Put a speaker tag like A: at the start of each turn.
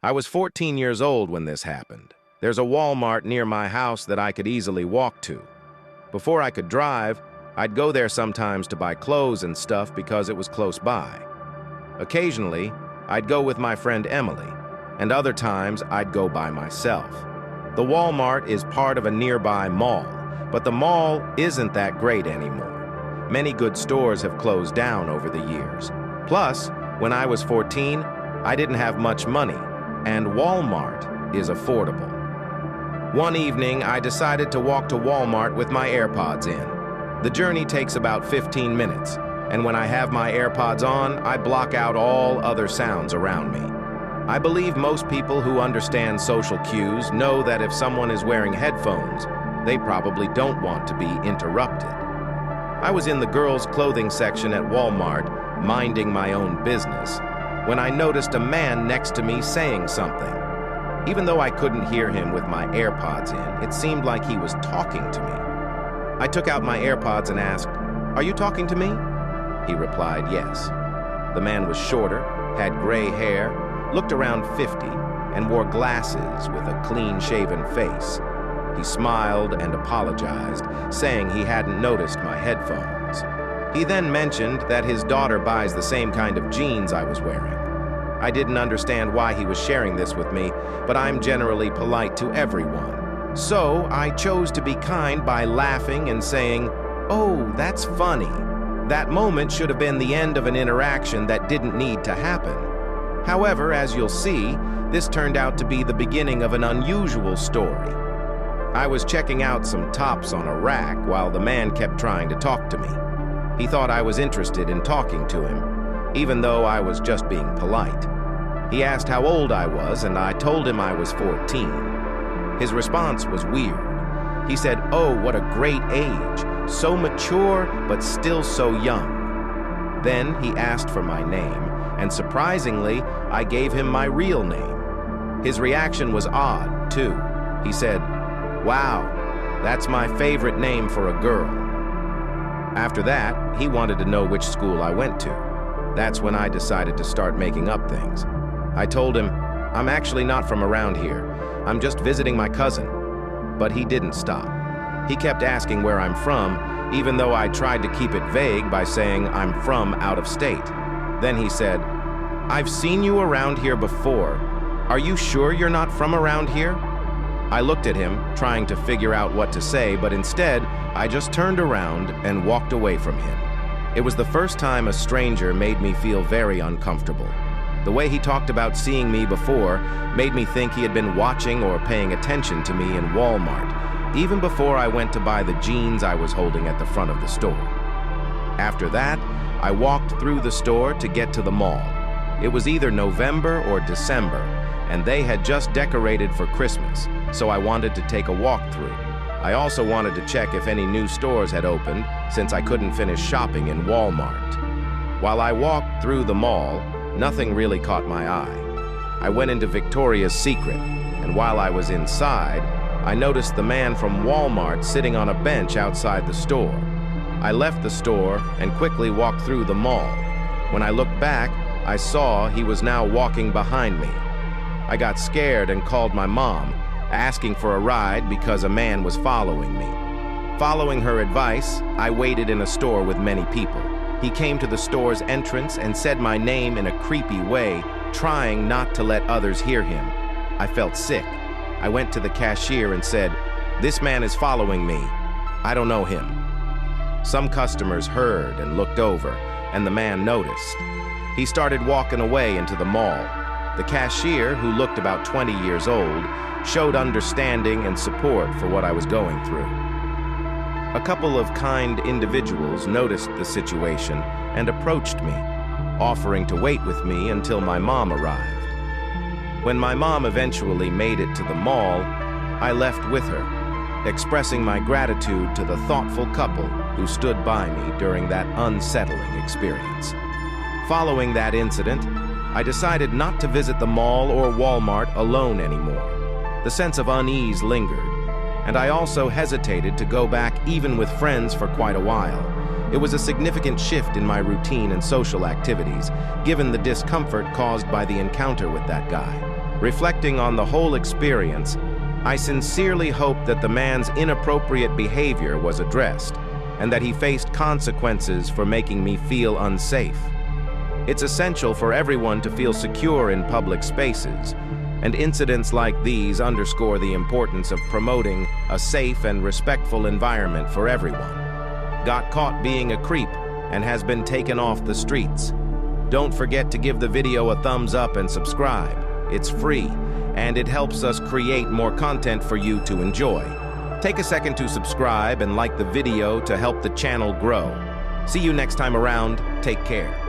A: I was 14 years old when this happened. There's a Walmart near my house that I could easily walk to. Before I could drive, I'd go there sometimes to buy clothes and stuff because it was close by. Occasionally, I'd go with my friend Emily, and other times I'd go by myself. The Walmart is part of a nearby mall, but the mall isn't that great anymore. Many good stores have closed down over the years. Plus, when I was 14, I didn't have much money, and Walmart is affordable. One evening, I decided to walk to Walmart with my AirPods in. The journey takes about 15 minutes, and when I have my AirPods on, I block out all other sounds around me. I believe most people who understand social cues know that if someone is wearing headphones, they probably don't want to be interrupted. I was in the girls' clothing section at Walmart, minding my own business, when I noticed a man next to me saying something. Even though I couldn't hear him with my AirPods in, it seemed like he was talking to me. I took out my AirPods and asked, "Are you talking to me?" He replied, "Yes." The man was shorter, had gray hair, looked around 50, and wore glasses with a clean-shaven face. He smiled and apologized, saying he hadn't noticed my headphones. He then mentioned that his daughter buys the same kind of jeans I was wearing. I didn't understand why he was sharing this with me, but I'm generally polite to everyone. So I chose to be kind by laughing and saying, "Oh, that's funny." That moment should have been the end of an interaction that didn't need to happen. However, as you'll see, this turned out to be the beginning of an unusual story. I was checking out some tops on a rack while the man kept trying to talk to me. He thought I was interested in talking to him, even though I was just being polite. He asked how old I was, and I told him I was 14. His response was weird. He said, "Oh, what a great age, so mature, but still so young." Then he asked for my name, and surprisingly, I gave him my real name. His reaction was odd, too. He said, "Wow, that's my favorite name for a girl." After that, he wanted to know which school I went to. That's when I decided to start making up things. I told him, "I'm actually not from around here. I'm just visiting my cousin." But he didn't stop. He kept asking where I'm from, even though I tried to keep it vague by saying I'm from out of state. Then he said, "I've seen you around here before. Are you sure you're not from around here?" I looked at him, trying to figure out what to say, but instead, I just turned around and walked away from him. It was the first time a stranger made me feel very uncomfortable. The way he talked about seeing me before made me think he had been watching or paying attention to me in Walmart, even before I went to buy the jeans I was holding at the front of the store. After that, I walked through the store to get to the mall. It was either November or December, and they had just decorated for Christmas, so I wanted to take a walk through. I also wanted to check if any new stores had opened, since I couldn't finish shopping in Walmart. While I walked through the mall, nothing really caught my eye. I went into Victoria's Secret, and while I was inside, I noticed the man from Walmart sitting on a bench outside the store. I left the store and quickly walked through the mall. When I looked back, I saw he was now walking behind me. I got scared and called my mom, asking for a ride because a man was following me. Following her advice, I waited in a store with many people. He came to the store's entrance and said my name in a creepy way, trying not to let others hear him. I felt sick. I went to the cashier and said, "This man is following me. I don't know him." Some customers heard and looked over, and the man noticed. He started walking away into the mall. The cashier, who looked about 20 years old, showed understanding and support for what I was going through. A couple of kind individuals noticed the situation and approached me, offering to wait with me until my mom arrived. When my mom eventually made it to the mall, I left with her, expressing my gratitude to the thoughtful couple who stood by me during that unsettling experience. Following that incident, I decided not to visit the mall or Walmart alone anymore. The sense of unease lingered, and I also hesitated to go back even with friends for quite a while. It was a significant shift in my routine and social activities, given the discomfort caused by the encounter with that guy. Reflecting on the whole experience, I sincerely hope that the man's inappropriate behavior was addressed and that he faced consequences for making me feel unsafe. It's essential for everyone to feel secure in public spaces, and incidents like these underscore the importance of promoting a safe and respectful environment for everyone. Got caught being a creep and has been taken off the streets. Don't forget to give the video a thumbs up and subscribe. It's free, and it helps us create more content for you to enjoy. Take a second to subscribe and like the video to help the channel grow. See you next time around. Take care.